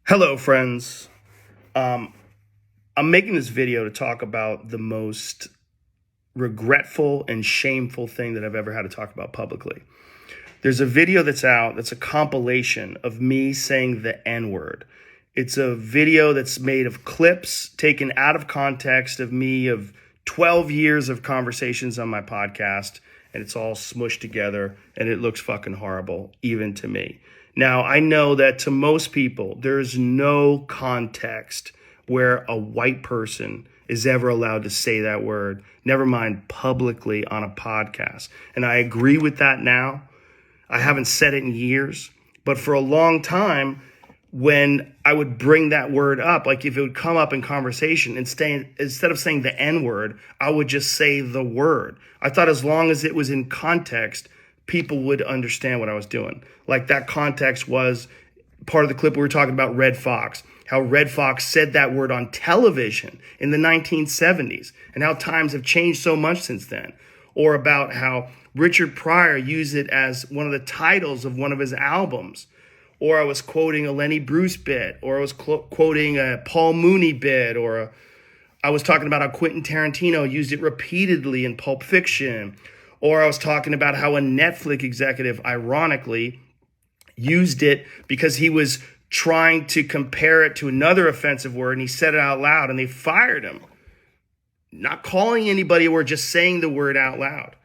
Hello, friends. Um, I'm making this video to talk about the most regretful and shameful thing that I've ever had to talk about publicly. There's a video that's out that's a compilation of me saying the N-word. It's a video that's made of clips taken out of context of me of 12 years of conversations on my podcast, and it's all smushed together, and it looks fucking horrible, even to me. Now, I know that to most people, there's no context where a white person is ever allowed to say that word, never mind publicly on a podcast. And I agree with that now. I haven't said it in years, but for a long time, when I would bring that word up, like if it would come up in conversation, instead of saying the N-word, I would just say the word. I thought as long as it was in context, people would understand what I was doing. Like that context was part of the clip we were talking about Red Fox, how Red Fox said that word on television in the 1970s and how times have changed so much since then. Or about how Richard Pryor used it as one of the titles of one of his albums. Or I was quoting a Lenny Bruce bit, or I was quoting a Paul Mooney bit, or I was talking about how Quentin Tarantino used it repeatedly in Pulp Fiction. Or I was talking about how a Netflix executive, ironically, used it because he was trying to compare it to another offensive word, and he said it out loud, and they fired him. Not calling anybody or just saying the word out loud.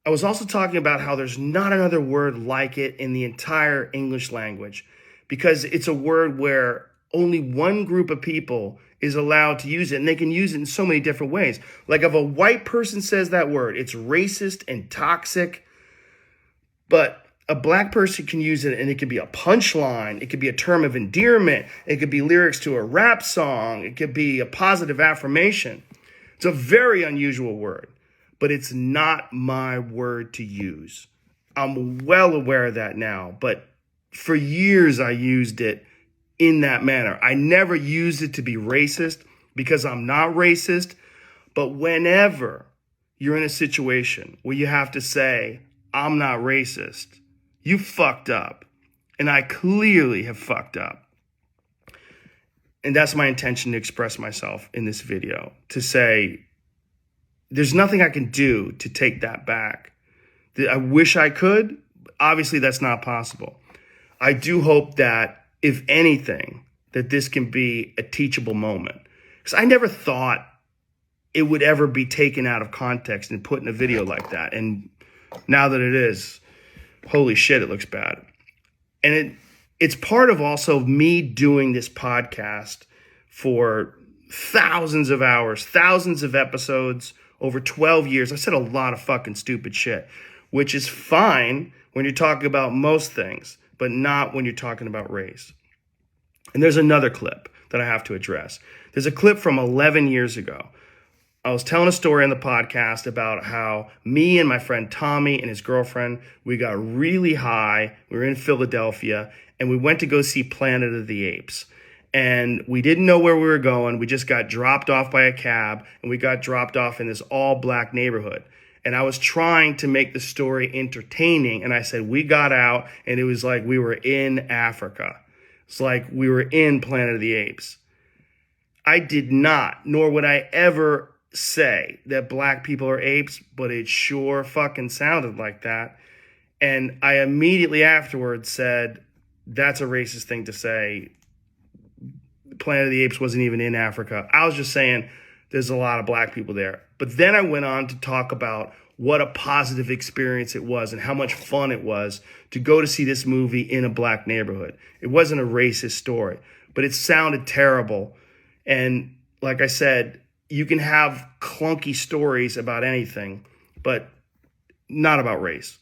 I was also talking about how there's not another word like it in the entire English language because it's a word where only one group of people is allowed to use it, and they can use it in so many different ways. Like if a white person says that word, it's racist and toxic, but a black person can use it and it could be a punchline. It could be a term of endearment. It could be lyrics to a rap song. It could be a positive affirmation. It's a very unusual word, but it's not my word to use. I'm well aware of that now, but for years I used it in that manner. I never used it to be racist because I'm not racist, but whenever you're in a situation where you have to say, I'm not racist, you fucked up. And I clearly have fucked up. And that's my intention to express myself in this video, to say, there's nothing I can do to take that back. I wish I could. Obviously, that's not possible. I do hope that, if anything, that this can be a teachable moment. Because I never thought it would ever be taken out of context and put in a video like that. And now that it is, holy shit, it looks bad. And it's part of also me doing this podcast for thousands of hours, thousands of episodes, over 12 years. I said a lot of fucking stupid shit, which is fine when you're talking about most things, but not when you're talking about race. And there's another clip that I have to address. There's a clip from 11 years ago. I was telling a story on the podcast about how me and my friend Tommy and his girlfriend, we got really high. We were in Philadelphia and we went to go see Planet of the Apes. And we didn't know where we were going. We just got dropped off by a cab and we got dropped off in this all black neighborhood. And I was trying to make the story entertaining. And I said, we got out and it was like we were in Africa. It's like we were in Planet of the Apes. I did not, nor would I ever say that black people are apes, but it sure fucking sounded like that. And I immediately afterwards said, that's a racist thing to say. Planet of the Apes wasn't even in Africa. I was just saying there's a lot of black people there. But then I went on to talk about what a positive experience it was and how much fun it was to go to see this movie in a black neighborhood. It wasn't a racist story, but it sounded terrible. And like I said, you can have clunky stories about anything, but not about race.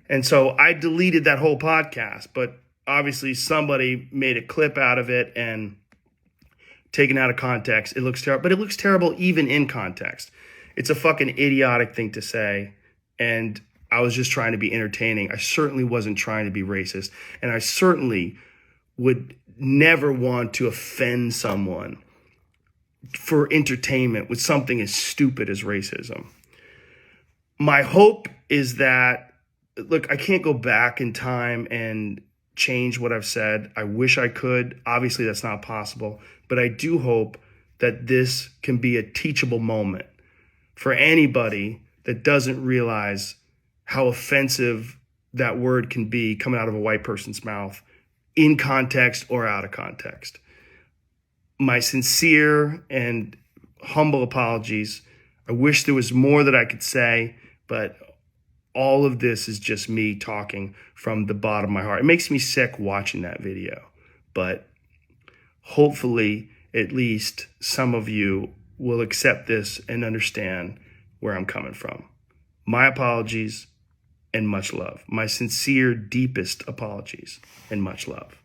And so I deleted that whole podcast, but obviously somebody made a clip out of it and taken out of context. It looks terrible, but it looks terrible even in context. It's a fucking idiotic thing to say. And I was just trying to be entertaining. I certainly wasn't trying to be racist. And I certainly would never want to offend someone for entertainment with something as stupid as racism. My hope is that, look, I can't go back in time and change what I've said. I wish I could. Obviously, that's not possible. But I do hope that this can be a teachable moment for anybody that doesn't realize how offensive that word can be coming out of a white person's mouth, in context or out of context. My sincere and humble apologies. I wish there was more that I could say, but all of this is just me talking from the bottom of my heart. It makes me sick watching that video, but hopefully at least some of you will accept this and understand where I'm coming from. My apologies and much love. My sincere, deepest apologies and much love.